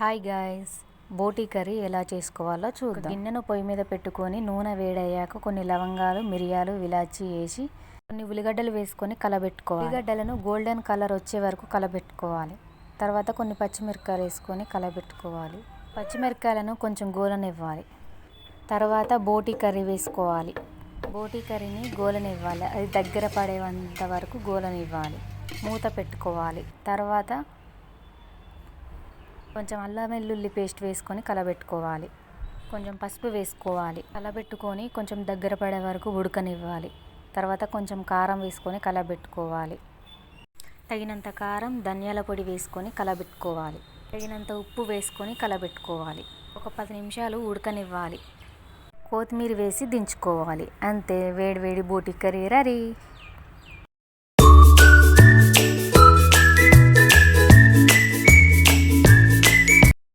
Hi guys, బోటీ curry ఎలా చేసుకోవాలో చూద్దాం. గిన్నెను పొయ్యి మీద పెట్టుకొని నూనె వేడయ్యాక కొన్ని లవంగాలు, మిరియాలు, ఇలాచి వేసి కొన్ని ఉల్లిగడ్డలు వేసుకొని కలబెట్టుకోవాలి. ఉల్లిగడ్డలను గోల్డెన్ కలర్ వచ్చే వరకు కలబెట్టుకోవాలి. తర్వాత కొన్ని పచ్చిమిరపకాయలు వేసుకొని కలబెట్టుకోవాలి. పచ్చిమిరపకాయలను కొంచెం గోలనివ్వాలి. తర్వాత బోటీ కర్రీ వేసుకోవాలి. బోటీ కర్రీని గోలనివ్వాలి. అది దగ్గర పడేంత వరకు గోలనివ్వాలి. మూత పెట్టుకోవాలి. తర్వాత కొంచెం అల్లం వెల్లుల్లి పేస్ట్ వేసుకొని కలబెట్టుకోవాలి. కొంచెం పసుపు వేసుకోవాలి. కలబెట్టుకొని కొంచెం దగ్గర పడే వరకు ఉడకనివ్వాలి. తర్వాత కొంచెం కారం వేసుకొని కలబెట్టుకోవాలి. తగినంత కారం, ధనియాల పొడి వేసుకొని కలబెట్టుకోవాలి. తగినంత ఉప్పు వేసుకొని కలబెట్టుకోవాలి. ఒక 10 నిమిషాలు ఉడకనివ్వాలి. కొత్తిమీర వేసి దించుకోవాలి. అంతే, వేడి వేడి బోటీ కర్రీ రెడీ.